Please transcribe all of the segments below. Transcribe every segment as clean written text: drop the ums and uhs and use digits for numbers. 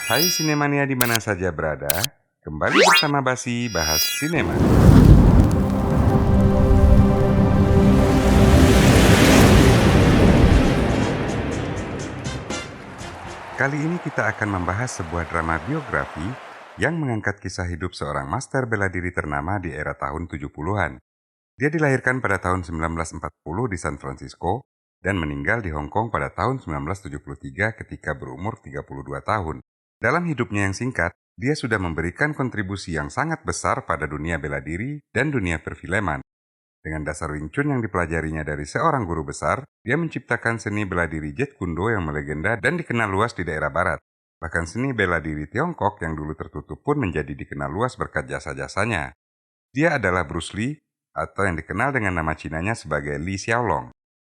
Hai Sinemania di mana saja berada, kembali bersama Basi Bahas Sinema. Kali ini kita akan membahas sebuah drama biografi yang mengangkat kisah hidup seorang master bela diri ternama di era tahun 70-an. Dia dilahirkan pada tahun 1940 di San Francisco dan meninggal di Hong Kong pada tahun 1973 ketika berumur 32 tahun. Dalam hidupnya yang singkat, dia sudah memberikan kontribusi yang sangat besar pada dunia bela diri dan dunia perfilman. Dengan dasar Wing Chun yang dipelajarinya dari seorang guru besar, dia menciptakan seni bela diri Jeet Kune Do yang melegenda dan dikenal luas di daerah barat. Bahkan seni bela diri Tiongkok yang dulu tertutup pun menjadi dikenal luas berkat jasa-jasanya. Dia adalah Bruce Lee, atau yang dikenal dengan nama Cinanya sebagai Lee Hsiao-long.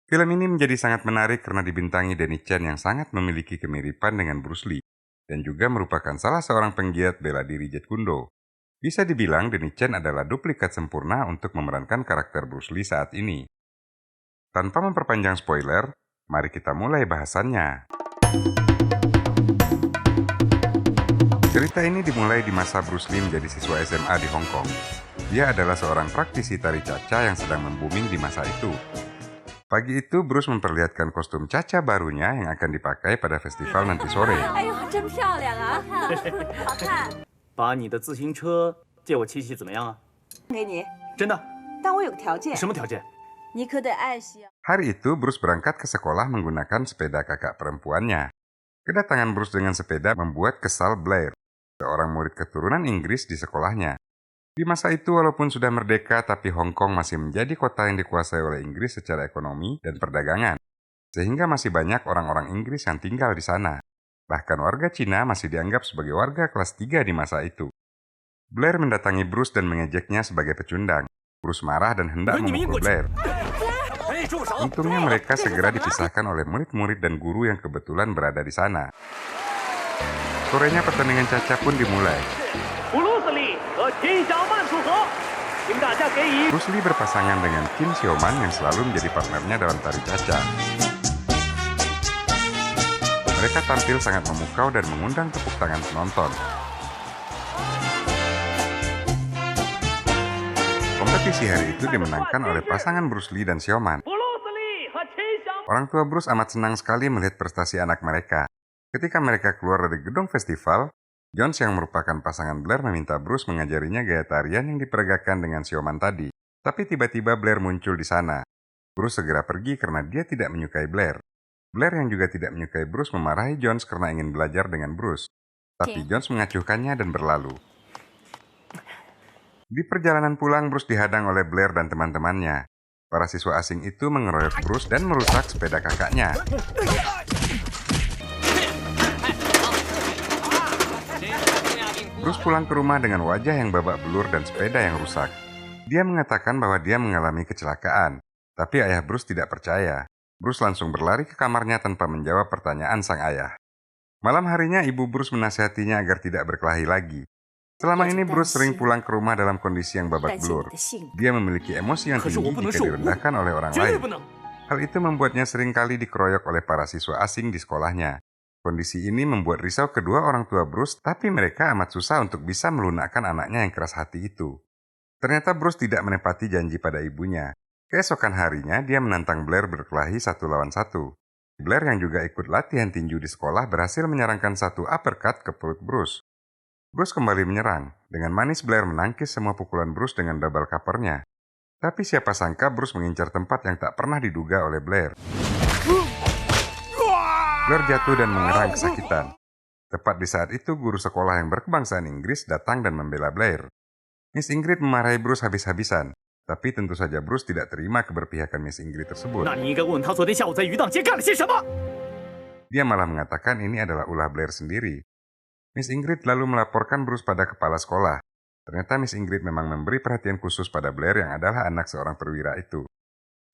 Film ini menjadi sangat menarik karena dibintangi Denny Chen yang sangat memiliki kemiripan dengan Bruce Lee, dan juga merupakan salah seorang penggiat bela diri Jeet Kune Do. Bisa dibilang Denny Chen adalah duplikat sempurna untuk memerankan karakter Bruce Lee saat ini. Tanpa memperpanjang spoiler, mari kita mulai bahasannya. Cerita ini dimulai di masa Bruce Lee menjadi siswa SMA di Hong Kong. Dia adalah seorang praktisi tari caca yang sedang membuming di masa itu. Pagi itu, Bruce memperlihatkan kostum caca barunya yang akan dipakai pada festival nanti sore. 把你的自行车借我骑骑怎么样啊？给你，真的？但我有个条件，什么条件？你可得爱惜。 Hari itu, Bruce berangkat ke sekolah menggunakan sepeda kakak perempuannya. Kedatangan Bruce dengan sepeda membuat kesal Blair, seorang murid keturunan Inggris di sekolahnya. Di masa itu, walaupun sudah merdeka, tapi Hong Kong masih menjadi kota yang dikuasai oleh Inggris secara ekonomi dan perdagangan, sehingga masih banyak orang-orang Inggris yang tinggal di sana. Bahkan warga Cina masih dianggap sebagai warga kelas 3 di masa itu. Blair mendatangi Bruce dan mengejeknya sebagai pecundang. Bruce marah dan hendak memukul Blair. Untungnya mereka segera dipisahkan oleh murid-murid dan guru yang kebetulan berada di sana. Sorenya pertandingan caca pun dimulai. Bruce Lee berpasangan dengan Kim Xiaoman yang selalu menjadi partnernya dalam tari caca. Mereka tampil sangat memukau dan mengundang tepuk tangan penonton. Kompetisi hari itu dimenangkan oleh pasangan Bruce Lee dan Xiaoman. Orang tua Bruce amat senang sekali melihat prestasi anak mereka. Ketika mereka keluar dari gedung festival, Jones yang merupakan pasangan Blair meminta Bruce mengajarinya gaya tarian yang diperagakan dengan Xiaoman tadi. Tapi tiba-tiba Blair muncul di sana. Bruce segera pergi karena dia tidak menyukai Blair. Blair yang juga tidak menyukai Bruce memarahi Jones karena ingin belajar dengan Bruce. Tapi Jones mengacuhkannya dan berlalu. Di perjalanan pulang, Bruce dihadang oleh Blair dan teman-temannya. Para siswa asing itu mengeroyok Bruce dan merusak sepeda kakaknya. Bruce pulang ke rumah dengan wajah yang babak belur dan sepeda yang rusak. Dia mengatakan bahwa dia mengalami kecelakaan, tapi ayah Bruce tidak percaya. Bruce langsung berlari ke kamarnya tanpa menjawab pertanyaan sang ayah. Malam harinya, ibu Bruce menasihatinya agar tidak berkelahi lagi. Selama ini Bruce sering pulang ke rumah dalam kondisi yang babak belur. Dia memiliki emosi yang tinggi jika direndahkan oleh orang lain. Hal itu membuatnya sering kali dikeroyok oleh para siswa asing di sekolahnya. Kondisi ini membuat risau kedua orang tua Bruce, tapi mereka amat susah untuk bisa melunakkan anaknya yang keras hati itu. Ternyata Bruce tidak menepati janji pada ibunya. Keesokan harinya, dia menantang Blair berkelahi 1 lawan 1. Blair yang juga ikut latihan tinju di sekolah berhasil menyerangkan satu uppercut ke perut Bruce. Bruce kembali menyerang. Dengan manis Blair menangkis semua pukulan Bruce dengan double covernya. Tapi siapa sangka Bruce mengincar tempat yang tak pernah diduga oleh Blair. Blair jatuh dan mengerang kesakitan. Tepat di saat itu, guru sekolah yang berkebangsaan Inggris datang dan membela Blair. Miss Ingrid memarahi Bruce habis-habisan. Tapi tentu saja Bruce tidak terima keberpihakan Miss Ingrid tersebut. Dia malah mengatakan ini adalah ulah Blair sendiri. Miss Ingrid lalu melaporkan Bruce pada kepala sekolah. Ternyata Miss Ingrid memang memberi perhatian khusus pada Blair yang adalah anak seorang perwira itu.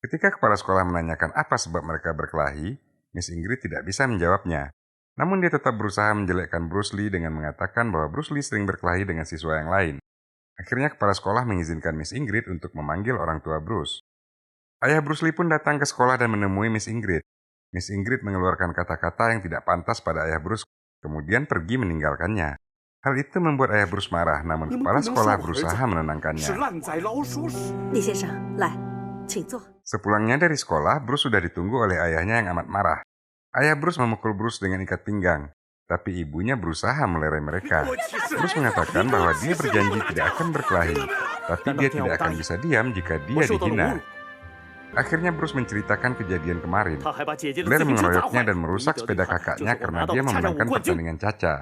Ketika kepala sekolah menanyakan apa sebab mereka berkelahi, Miss Ingrid tidak bisa menjawabnya. Namun dia tetap berusaha menjelekkan Bruce Lee dengan mengatakan bahwa Bruce Lee sering berkelahi dengan siswa yang lain. Akhirnya kepala sekolah mengizinkan Miss Ingrid untuk memanggil orang tua Bruce. Ayah Bruce Lee pun datang ke sekolah dan menemui Miss Ingrid. Miss Ingrid mengeluarkan kata-kata yang tidak pantas pada ayah Bruce, kemudian pergi meninggalkannya. Hal itu membuat ayah Bruce marah, namun kepala sekolah berusaha menenangkannya. 烂仔老鼠屎。李先生，来，请坐。 Sepulangnya dari sekolah, Bruce sudah ditunggu oleh ayahnya yang amat marah. Ayah Bruce memukul Bruce dengan ikat pinggang, tapi ibunya berusaha melerai mereka. Bruce mengatakan bahwa dia berjanji tidak akan berkelahi, tapi dia tidak akan bisa diam jika dia dihina. Akhirnya Bruce menceritakan kejadian kemarin. 他还把姐姐的 Blair 自行车砸 mengeroyoknya 坏 dan merusak 赢得 sepeda 他就是 kakaknya 我 karena 拿到 dia 的家长 memenangkan 五冠军。 pertandingan caca.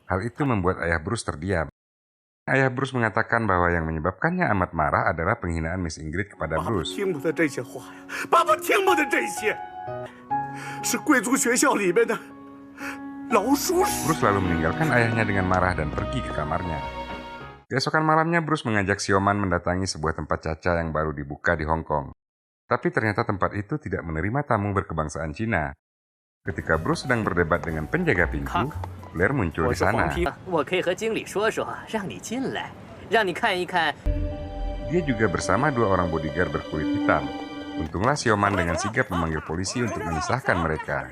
Hal itu membuat ayah Bruce terdiam. Ayah Bruce mengatakan bahwa yang menyebabkannya amat marah adalah penghinaan Miss Ingrid kepada 爸爸 Bruce. 听不得这些话呀，爸爸听不得这些，是贵族学校里面的老鼠屎。 Bruce lalu meninggalkan ayahnya dengan marah dan pergi ke kamarnya. Keesokan malamnya Bruce mengajak Sioman mendatangi sebuah tempat caca yang baru dibuka di Hong Kong. Tapi ternyata tempat itu tidak menerima tamu berkebangsaan Cina. Ketika Bruce sedang berdebat dengan penjaga pintu, Blair muncul 我 di 是黄 sana. 皮， 我可以和经理说说，让你进来，让你看一看。 Dia juga bersama dua orang bodyguard berkulit hitam. Untunglah Sioman dengan sigap memanggil polisi untuk memisahkan mereka.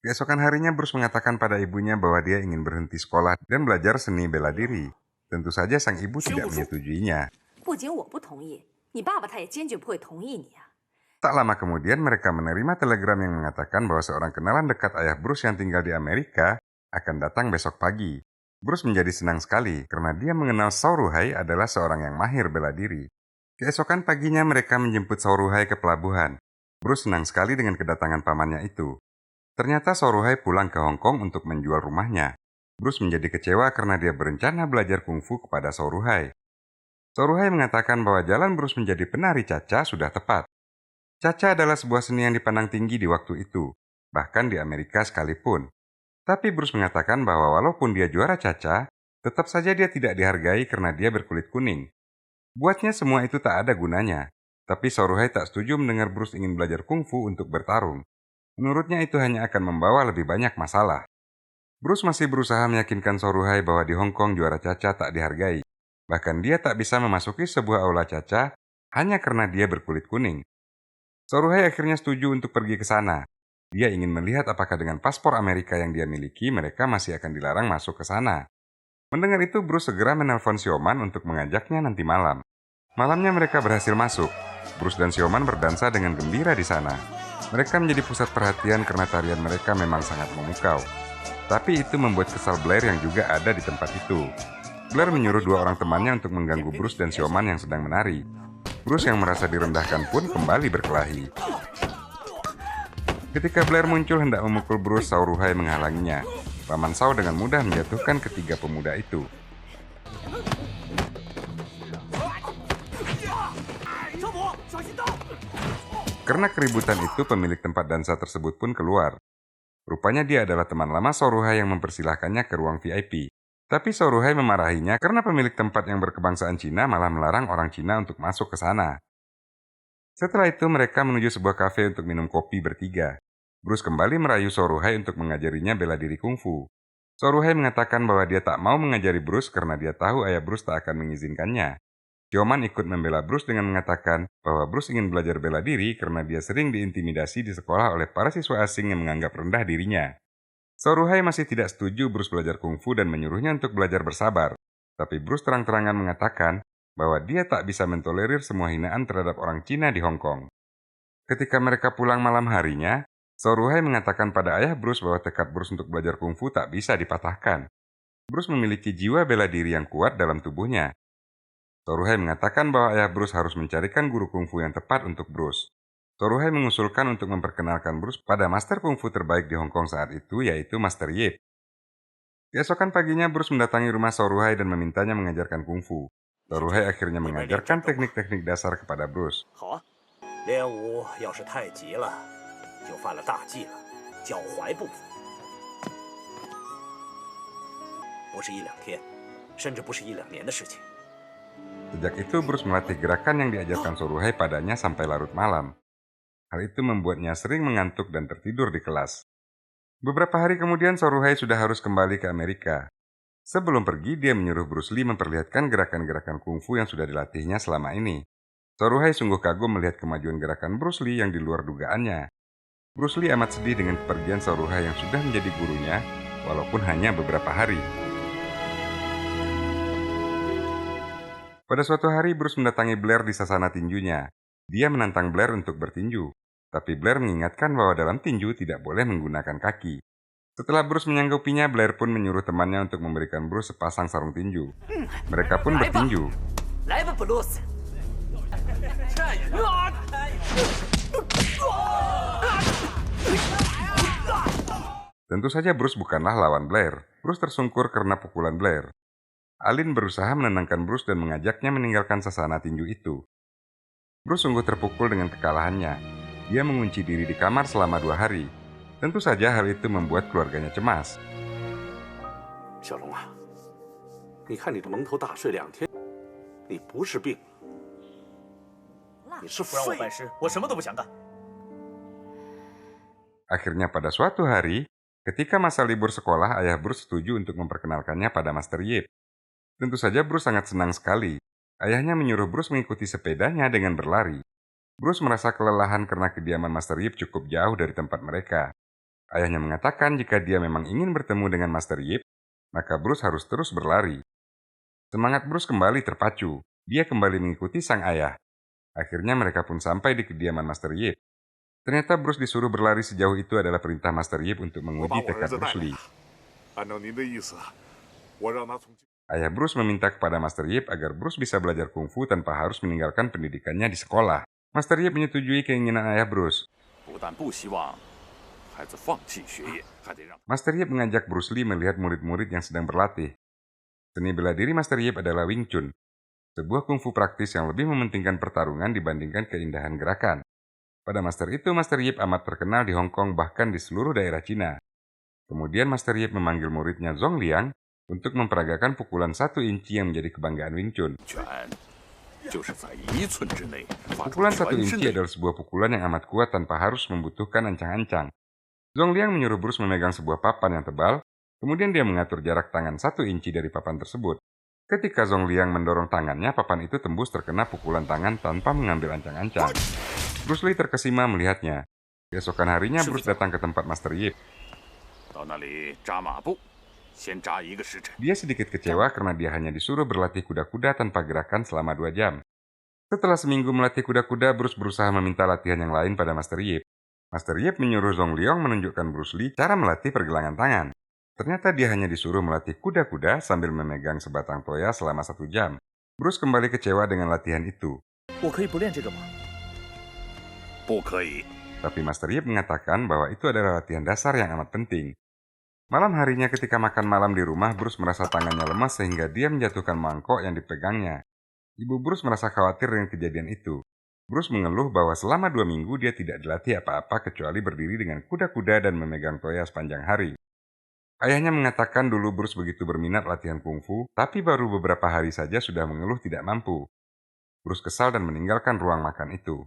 Keesokan harinya Bruce mengatakan pada ibunya bahwa dia ingin berhenti sekolah dan belajar seni bela diri. Tentu saja sang ibu tidak menyetujuinya. 不仅我不同意，你爸爸他也坚决不会同意你啊。 Tak lama kemudian mereka menerima telegram yang mengatakan bahwa seorang kenalan dekat ayah Bruce yang tinggal di Amerika akan datang besok pagi. Bruce menjadi senang sekali karena dia mengenal Sauruhai adalah seorang yang mahir bela diri. Keesokan paginya mereka menjemput Sauruhai ke pelabuhan. Bruce senang sekali dengan kedatangan pamannya itu. Ternyata Sauruhai pulang ke Hong Kong untuk menjual rumahnya. Bruce menjadi kecewa karena dia berencana belajar kungfu kepada Sauruhai. Sauruhai mengatakan bahwa jalan Bruce menjadi penari caca sudah tepat. Caca adalah sebuah seni yang dipandang tinggi di waktu itu, bahkan di Amerika sekalipun. Tapi Bruce mengatakan bahwa walaupun dia juara caca, tetap saja dia tidak dihargai karena dia berkulit kuning. Buatnya semua itu tak ada gunanya, tapi Sauruhai tak setuju mendengar Bruce ingin belajar kungfu untuk bertarung. Menurutnya itu hanya akan membawa lebih banyak masalah. Bruce masih berusaha meyakinkan Sauruhai bahwa di Hong Kong juara caca tak dihargai. Bahkan dia tak bisa memasuki sebuah aula caca hanya karena dia berkulit kuning. Sauruhai akhirnya setuju untuk pergi ke sana. Dia ingin melihat apakah dengan paspor Amerika yang dia miliki mereka masih akan dilarang masuk ke sana. Mendengar itu Bruce segera menelpon Sioman untuk mengajaknya nanti malam. Malamnya mereka berhasil masuk. Bruce dan Sioman berdansa dengan gembira di sana. Mereka menjadi pusat perhatian karena tarian mereka memang sangat memukau. Tapi itu membuat kesal Blair yang juga ada di tempat itu. Blair menyuruh dua orang temannya untuk mengganggu Bruce dan Sioman yang sedang menari. Bruce yang merasa direndahkan pun kembali berkelahi. Ketika Blair muncul hendak memukul Bruce, Sauruhai menghalanginya. Paman Sao dengan mudah menjatuhkan ketiga pemuda itu. Karena keributan itu, pemilik tempat dansa tersebut pun keluar. Rupanya dia adalah teman lama Sauruhai yang mempersilahkannya ke ruang VIP. Tapi Sauruhai memarahinya karena pemilik tempat yang berkebangsaan Cina malah melarang orang Cina untuk masuk ke sana. Setelah itu mereka menuju sebuah kafe untuk minum kopi bertiga. Bruce kembali merayu Sauruhai untuk mengajarinya bela diri kungfu. Sauruhai mengatakan bahwa dia tak mau mengajari Bruce karena dia tahu ayah Bruce tak akan mengizinkannya. Sioman ikut membela Bruce dengan mengatakan bahwa Bruce ingin belajar bela diri karena dia sering diintimidasi di sekolah oleh para siswa asing yang menganggap rendah dirinya. Sauruhai masih tidak setuju Bruce belajar kungfu dan menyuruhnya untuk belajar bersabar. Tapi Bruce terang-terangan mengatakan bahwa dia tak bisa mentolerir semua hinaan terhadap orang Cina di Hong Kong. Ketika mereka pulang malam harinya, Sauruhai mengatakan pada ayah Bruce bahwa tekad Bruce untuk belajar kungfu tak bisa dipatahkan. Bruce memiliki jiwa bela diri yang kuat dalam tubuhnya. Sauruhai mengatakan bahwa ayah Bruce harus mencarikan guru kungfu yang tepat untuk Bruce. Sauruhai mengusulkan untuk memperkenalkan Bruce pada master kungfu terbaik di Hong Kong saat itu, yaitu Master Yip. Keesokan paginya Bruce mendatangi rumah Sauruhai dan memintanya mengajarkan kungfu. Sauruhai akhirnya mengajarkan teknik-teknik dasar kepada Bruce. 好啊，练武要是太急了，就犯了大忌了，脚踝不服。不是一两天，甚至不是一两年的事情。 Sejak itu Bruce melatih gerakan yang diajarkan Sauruhai padanya sampai larut malam. Hal itu membuatnya sering mengantuk dan tertidur di kelas. Beberapa hari kemudian Sauruhai sudah harus kembali ke Amerika. Sebelum pergi, dia menyuruh Bruce Lee memperlihatkan gerakan-gerakan kungfu yang sudah dilatihnya selama ini. Soruhai sungguh kagum melihat kemajuan gerakan Bruce Lee yang di luar dugaannya. Bruce Lee amat sedih dengan kepergian Soruhai yang sudah menjadi gurunya, walaupun hanya beberapa hari. Pada suatu hari, Bruce mendatangi Blair di sasana tinjunya. Dia menantang Blair untuk bertinju, tapi Blair mengingatkan bahwa dalam tinju tidak boleh menggunakan kaki. Setelah Bruce menyanggupinya, Blair pun menyuruh temannya untuk memberikan Bruce sepasang sarung tinju. Mereka pun bertinju. Tentu saja Bruce bukanlah lawan Blair. Bruce tersungkur karena pukulan Blair. Alin berusaha menenangkan Bruce dan mengajaknya meninggalkan sasana tinju itu. Bruce sungguh terpukul dengan kekalahannya. Dia mengunci diri di kamar selama 2 hari. Tentu saja hal itu membuat keluarganya cemas. 小龙啊，你看你这蒙头大睡2天，你不是病，你是不让我废。拜师，我什么都不想干。 Akhirnya pada suatu hari, ketika masa libur sekolah, ayah Bruce setuju untuk memperkenalkannya pada Master Yip. Tentu saja Bruce sangat senang sekali. Ayahnya menyuruh Bruce mengikuti sepedanya dengan berlari. Bruce merasa kelelahan karena kediaman Master Yip cukup jauh dari tempat mereka. Ayahnya mengatakan jika dia memang ingin bertemu dengan Master Yip, maka Bruce harus terus berlari. Semangat Bruce kembali terpacu. Dia kembali mengikuti sang ayah. Akhirnya mereka pun sampai di kediaman Master Yip. Ternyata Bruce disuruh berlari sejauh itu adalah perintah Master Yip untuk menguji tekad Bruce Lee. Ayah Bruce meminta kepada Master Yip agar Bruce bisa belajar kungfu tanpa harus meninggalkan pendidikannya di sekolah. Master Yip menyetujui keinginan ayah Bruce. Master Yip mengajak Bruce Lee melihat murid-murid yang sedang berlatih. Seni bela diri Master Yip adalah Wing Chun, sebuah kungfu praktis yang lebih mementingkan pertarungan dibandingkan keindahan gerakan. Pada master itu, Master Yip amat terkenal di Hong Kong bahkan di seluruh daerah Cina. Kemudian Master Yip memanggil muridnya Zhong Liang untuk memperagakan pukulan 1 inci yang menjadi kebanggaan Wing Chun. Pukulan 1 inci adalah sebuah pukulan yang amat kuat tanpa harus membutuhkan ancang-ancang. Zhong Liang menyuruh Bruce memegang sebuah papan yang tebal, kemudian dia mengatur jarak tangan 1 inci dari papan tersebut. Ketika Zhong Liang mendorong tangannya, papan itu tembus terkena pukulan tangan tanpa mengambil ancang-ancang. Bruce Lee terkesima melihatnya. Keesokan harinya Bruce datang ke tempat Master Yip. Dia sedikit kecewa karena dia hanya disuruh berlatih kuda-kuda tanpa gerakan selama 2 jam. Setelah seminggu melatih kuda-kuda, Bruce berusaha meminta latihan yang lain pada Master Yip. Master Yip menyuruh Zhong Liang menunjukkan Bruce Lee cara melatih pergelangan tangan. Ternyata dia hanya disuruh melatih kuda-kuda sambil memegang sebatang toya selama 1 jam. Bruce kembali kecewa dengan latihan itu. Tapi Master Yip mengatakan bahwa itu adalah latihan dasar yang amat penting. Malam harinya ketika makan malam di rumah, Bruce merasa tangannya lemas sehingga dia menjatuhkan mangkok yang dipegangnya. Ibu Bruce merasa khawatir dengan kejadian itu. Bruce mengeluh bahwa selama 2 minggu dia tidak dilatih apa-apa kecuali berdiri dengan kuda-kuda dan memegang toya sepanjang hari. Ayahnya mengatakan dulu Bruce begitu berminat latihan kungfu, tapi baru beberapa hari saja sudah mengeluh tidak mampu. Bruce kesal dan meninggalkan ruang makan itu.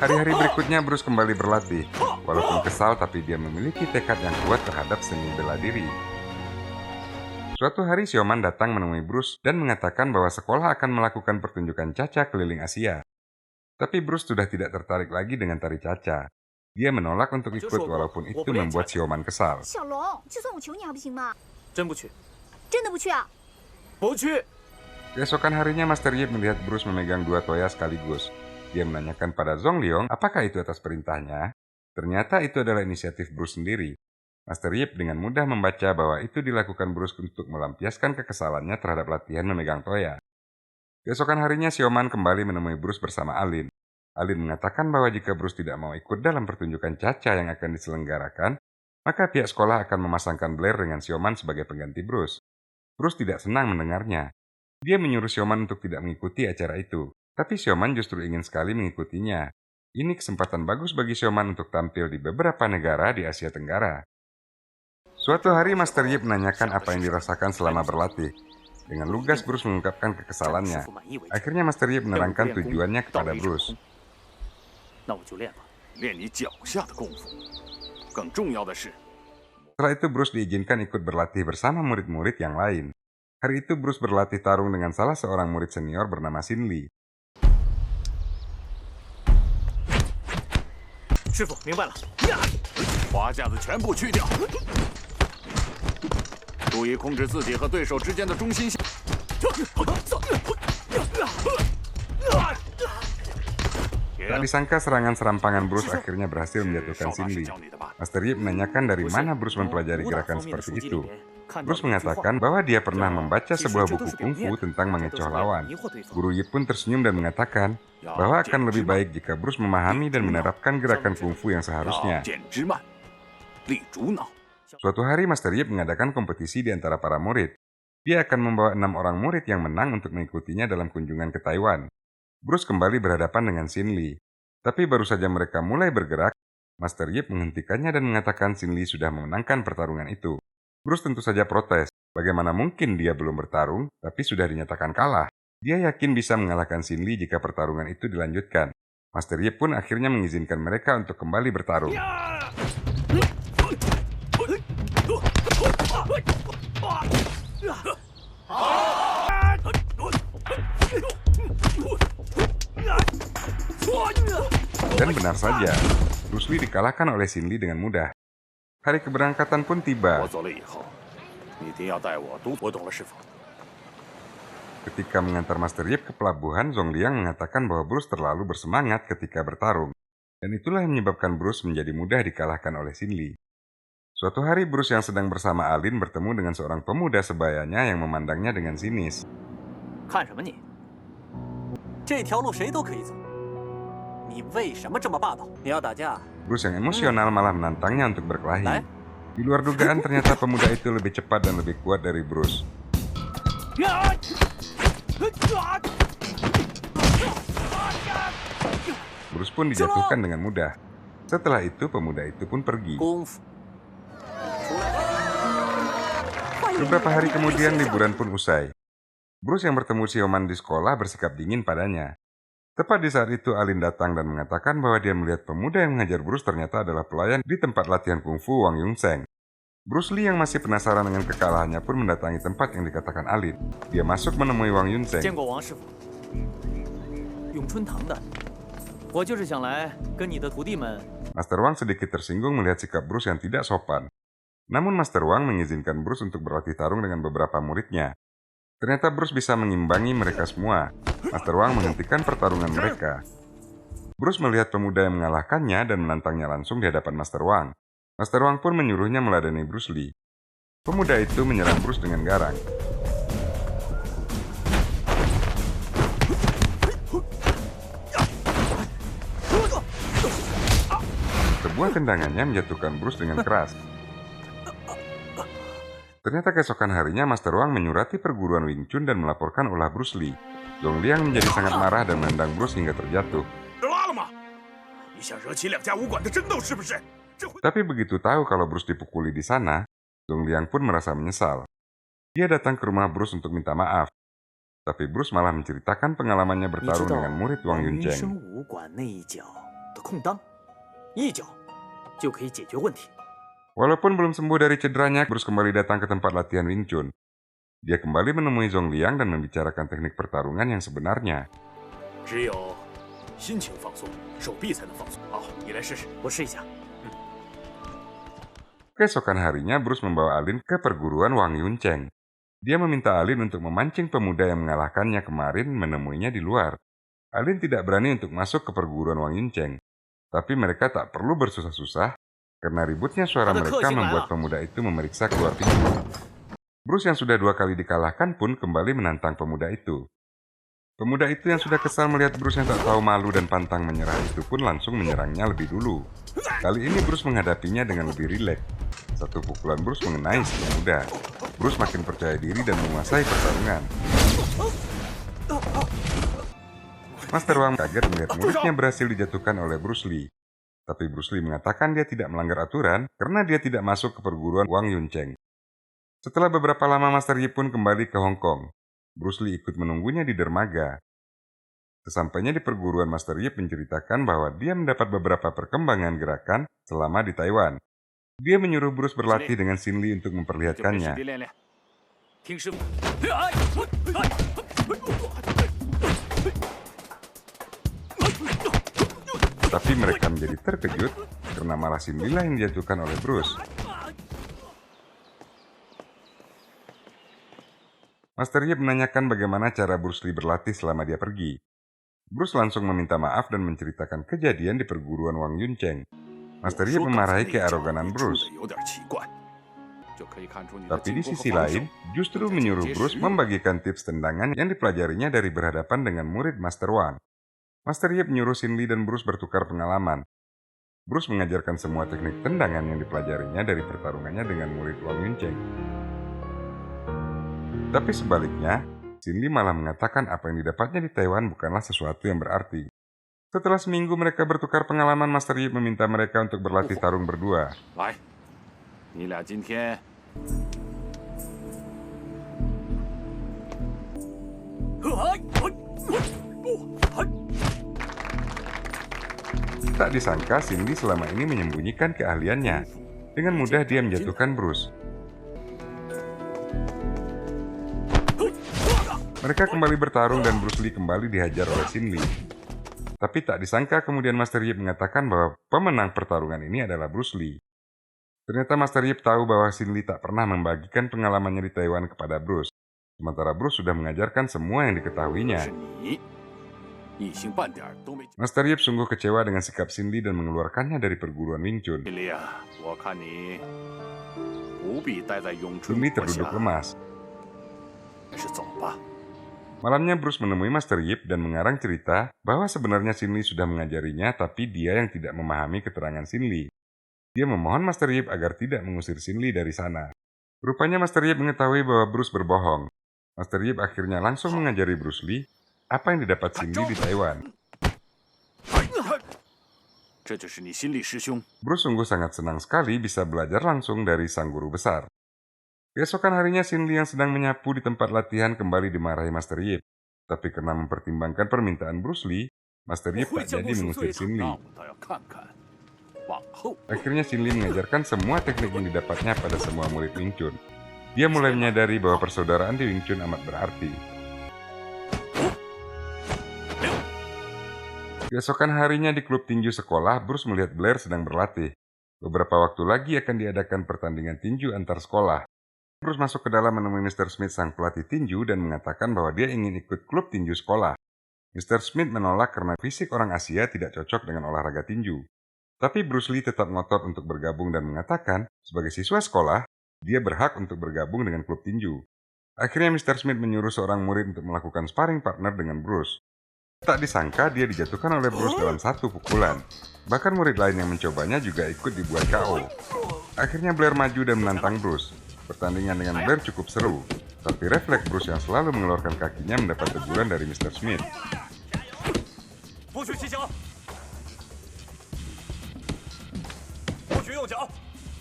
Hari-hari berikutnya Bruce kembali berlatih. Walaupun kesal, tapi dia memiliki tekad yang kuat terhadap seni bela diri. Suatu hari Sioman datang menemui Bruce dan mengatakan bahwa sekolah akan melakukan pertunjukan caca keliling Asia. Tapi Bruce sudah tidak tertarik lagi dengan tari caca. Dia menolak untuk ikut walaupun itu membuat Sioman kesal. Keesokan harinya Master Yip melihat Bruce memegang 2 toya sekaligus. Dia menanyakan pada Zhong Liang apakah itu atas perintahnya. Ternyata itu adalah inisiatif Bruce sendiri. Master Yip dengan mudah membaca bahwa itu dilakukan Bruce untuk melampiaskan kekesalannya terhadap latihan memegang toya. Keesokan harinya Sioman kembali menemui Bruce bersama Alin. Alin mengatakan bahwa jika Bruce tidak mau ikut dalam pertunjukan caca yang akan diselenggarakan, maka pihak sekolah akan memasangkan Blair dengan Sioman sebagai pengganti Bruce. Bruce tidak senang mendengarnya. Dia menyuruh Sioman untuk tidak mengikuti acara itu, tapi Sioman justru ingin sekali mengikutinya. Ini kesempatan bagus bagi Sioman untuk tampil di beberapa negara di Asia Tenggara. Suatu hari Master Yip menanyakan apa yang dirasakan selama berlatih. Dengan lugas Bruce mengungkapkan kekesalannya. Akhirnya Master Yip menerangkan tujuannya kepada Bruce. Setelah itu Bruce diizinkan ikut berlatih bersama murid-murid yang lain. Hari itu Bruce berlatih tarung dengan salah seorang murid senior bernama Xin Li. 师傅，明白了。滑架子全部去掉，注意控制自己和对手之间的中心线。 Tak disangka serangan serampangan Bruce akhirnya berhasil menjatuhkan Xin Li. Master Yip menanyakan dari mana Bruce mempelajari gerakan seperti itu. Bruce mengatakan bahwa dia pernah membaca sebuah buku kungfu tentang mengecoh lawan. Guru Yip pun tersenyum dan mengatakan bahwa akan lebih baik jika Bruce memahami dan menerapkan gerakan kungfu yang seharusnya. Suatu hari Master Yip mengadakan kompetisi di antara para murid. Dia akan membawa 6 orang murid yang menang untuk mengikutinya dalam kunjungan ke Taiwan. Bruce kembali berhadapan dengan Xin Li. Tapi baru saja mereka mulai bergerak, Master Yip menghentikannya dan mengatakan Xin Li sudah memenangkan pertarungan itu. Bruce tentu saja protes. Bagaimana mungkin dia belum bertarung, tapi sudah dinyatakan kalah? Dia yakin bisa mengalahkan Xin Li jika pertarungan itu dilanjutkan. Master Yip pun akhirnya mengizinkan mereka untuk kembali bertarung. Dan benar saja, Bruce Lee dikalahkan oleh Xin Li dengan mudah. Hari keberangkatan pun tiba. Ketika mengantar Master Yip ke pelabuhan, Zhong Liang mengatakan bahwa Bruce terlalu bersemangat ketika bertarung. Dan itulah yang menyebabkan Bruce menjadi mudah dikalahkan oleh Xin Li. Suatu hari Bruce yang sedang bersama Alin bertemu dengan seorang pemuda sebayanya yang memandangnya dengan sinis. Bruce yang emosional malah menantangnya untuk berkelahi. Di luar dugaan ternyata pemuda itu lebih cepat dan lebih kuat dari Bruce. Bruce pun dijatuhkan dengan mudah. Setelah itu pemuda itu pun pergi. Beberapa hari kemudian liburan pun usai. Bruce yang bertemu Sioman di sekolah bersikap dingin padanya. Tepat di saat itu Alin datang dan mengatakan bahwa dia melihat pemuda yang mengajar Bruce ternyata adalah pelayan di tempat latihan kungfu Wang Yunzheng. Bruce Lee yang masih penasaran dengan kekalahannya pun mendatangi tempat yang dikatakan Alin. Dia masuk menemui Wang Yunzheng. Master Wang sedikit tersinggung melihat sikap Bruce yang tidak sopan. Namun Master Wang mengizinkan Bruce untuk berlatih tarung dengan beberapa muridnya. Ternyata Bruce bisa mengimbangi mereka semua. Master Wang menghentikan pertarungan mereka. Bruce melihat pemuda yang mengalahkannya dan menantangnya langsung di hadapan Master Wang. Master Wang pun menyuruhnya meladeni Bruce Lee. Pemuda itu menyerang Bruce dengan garang. Sebuah tendangannya menjatuhkan Bruce dengan keras. Ternyata keesokan harinya Master Wang menyurati perguruan Wing Chun dan melaporkan ulah Bruce Lee. Zhong Liang menjadi sangat marah dan menendang Bruce hingga terjatuh. Tapi begitu tahu kalau Bruce dipukuli di sana, Zhong Liang pun merasa menyesal. Dia datang ke rumah Bruce untuk minta maaf. Tapi Bruce malah menceritakan pengalamannya bertarung dengan murid Wang Yunzheng. Walaupun belum sembuh dari cederanya, Bruce kembali datang ke tempat latihan Wing Chun. Dia kembali menemui Zhong Liang dan membicarakan teknik pertarungan yang sebenarnya. Keesokan harinya, Bruce membawa Alin ke perguruan Wang Yunzheng. Dia meminta Alin untuk memancing pemuda yang mengalahkannya kemarin menemuinya di luar. Alin tidak berani untuk masuk ke perguruan Wang Yunzheng. Tapi mereka tak perlu bersusah-susah, karena ributnya suara mereka membuat pemuda itu memeriksa keluar pintu. Bruce yang sudah 2 kali dikalahkan pun kembali menantang pemuda itu. Pemuda itu yang sudah kesal melihat Bruce yang tak tahu malu dan pantang menyerah itu pun langsung menyerangnya lebih dulu. Kali ini Bruce menghadapinya dengan lebih rileks. Satu pukulan Bruce mengenai si pemuda. Bruce makin percaya diri dan menguasai pertarungan. Master Wang kaget melihat muridnya berhasil dijatuhkan oleh Bruce Lee. Tapi Bruce Lee mengatakan dia tidak melanggar aturan karena dia tidak masuk ke perguruan Wang Yunzheng. Setelah beberapa lama Master Yi pun kembali ke Hong Kong. Bruce Lee ikut menunggunya di dermaga. Sesampainya di perguruan, Master Yi menceritakan bahwa dia mendapat beberapa perkembangan gerakan selama di Taiwan. Dia menyuruh Bruce berlatih dengan Xin Li untuk 就跟师 memperlihatkannya. 弟练练，听师傅。 Tapi mereka menjadi terkejut karena malah Xin Li lah yang dijatuhkan oleh Bruce. Master Yip menanyakan bagaimana cara Bruce Lee berlatih selama dia pergi. Bruce langsung meminta maaf dan menceritakan kejadian di perguruan Wang Yuncheng. Master Yip memarahi kearoganan Bruce. Tapi di sisi lain, justru menyuruh Bruce membagikan tips tendangan yang dipelajarinya dari berhadapan dengan murid Master Wang. Master Yip menyuruh Xin Li dan Bruce bertukar pengalaman. Bruce mengajarkan semua teknik tendangan yang dipelajarinya dari pertarungannya dengan murid Wang Yuncheng. Tapi sebaliknya, Xin Li malah mengatakan apa yang didapatnya di Taiwan bukanlah sesuatu yang berarti. Setelah seminggu mereka bertukar pengalaman, Master Yip meminta mereka untuk berlatih tarung berdua. 来，你俩今天 Tak disangka Xin Li selama ini menyembunyikan keahliannya. Dengan mudah dia menjatuhkan Bruce. Mereka kembali bertarung dan Bruce Lee kembali dihajar oleh Xin Li. Tapi tak disangka kemudian Master Yip mengatakan bahwa pemenang pertarungan ini adalah Bruce Lee. Ternyata Master Yip tahu bahwa Xin Li tak pernah membagikan pengalamannya di Taiwan kepada Bruce. Sementara Bruce sudah mengajarkan semua yang diketahuinya. 是你，一星半点儿都没。 Master Yip sungguh kecewa dengan sikap Xin Li dan mengeluarkannya dari perguruan Wing Chun. 李丽啊，我看你不必待在咏春 Xin Li 国 terduduk 下， lemas. 还是走吧。 Malamnya Bruce menemui Master Yip dan mengarang cerita bahwa sebenarnya Xin Li sudah mengajarinya tapi dia yang tidak memahami keterangan Xin Li. Dia memohon Master Yip agar tidak mengusir Xin Li dari sana. Rupanya Master Yip mengetahui bahwa Bruce berbohong. Master Yip akhirnya langsung mengajari Bruce Lee apa yang didapat Xin Li di Taiwan. 这就是你心力师兄。 Bruce sungguh sangat senang sekali bisa belajar langsung dari sang guru besar. Keesokan harinya Xin Li yang sedang menyapu di tempat latihan kembali dimarahi Master Yip. Tapi karena mempertimbangkan permintaan Bruce Lee, Master Yip tak jadi mengusir Xin Li. 那我们倒要看看，往后 Akhirnya Xin Li mengajarkan semua teknik yang didapatnya pada semua murid Wing Chun. Dia mulai menyadari bahwa persaudaraan di Wing Chun amat berarti. Keesokan harinya di klub tinju sekolah, Bruce melihat Blair sedang berlatih. Beberapa waktu lagi akan diadakan pertandingan tinju antar sekolah. Bruce masuk ke dalam menemui Mr. Smith sang pelatih tinju dan mengatakan bahwa dia ingin ikut klub tinju sekolah. Mr. Smith menolak karena fisik orang Asia tidak cocok dengan olahraga tinju. Tapi Bruce Lee tetap ngotot untuk bergabung dan mengatakan, sebagai siswa sekolah, dia berhak untuk bergabung dengan klub tinju. Akhirnya Mr. Smith menyuruh seorang murid untuk melakukan sparring partner dengan Bruce. Tak disangka dia dijatuhkan oleh Bruce dalam satu pukulan. Bahkan murid lain yang mencobanya juga ikut dibuat KO. Akhirnya Blair maju dan menantang Bruce. Pertandingan dengan Blair cukup seru, tapi refleks Bruce yang selalu mengeluarkan kakinya mendapat teguran dari Mr. Smith. 不许起脚，不许用脚。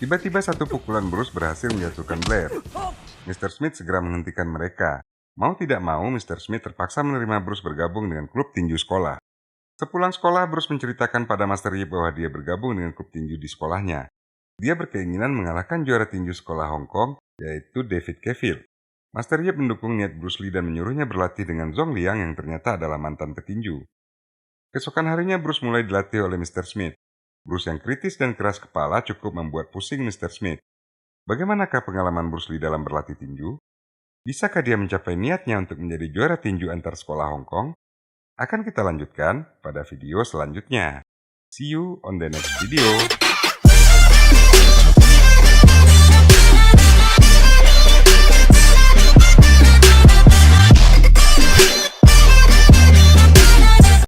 Tiba-tiba satu pukulan Bruce berhasil menjatuhkan Blair. Mr. Smith segera menghentikan mereka. Mau tidak mau, Mr. Smith terpaksa menerima Bruce bergabung dengan klub tinju sekolah. Sepulang sekolah, Bruce menceritakan pada Master Yip bahwa dia bergabung dengan klub tinju di sekolahnya. Dia berkeinginan mengalahkan juara tinju sekolah Hong Kong, yaitu David Cavill. Master Yip mendukung niat Bruce Lee dan menyuruhnya berlatih dengan Zhong Liang yang ternyata adalah mantan petinju. Keesokan harinya Bruce mulai dilatih oleh Mr. Smith. Bruce yang kritis dan keras kepala cukup membuat pusing Mr. Smith. Bagaimanakah pengalaman Bruce Lee dalam berlatih tinju? Bisakah dia mencapai niatnya untuk menjadi juara tinju antar sekolah Hong Kong? Akan kita lanjutkan pada video selanjutnya. See you on the next video.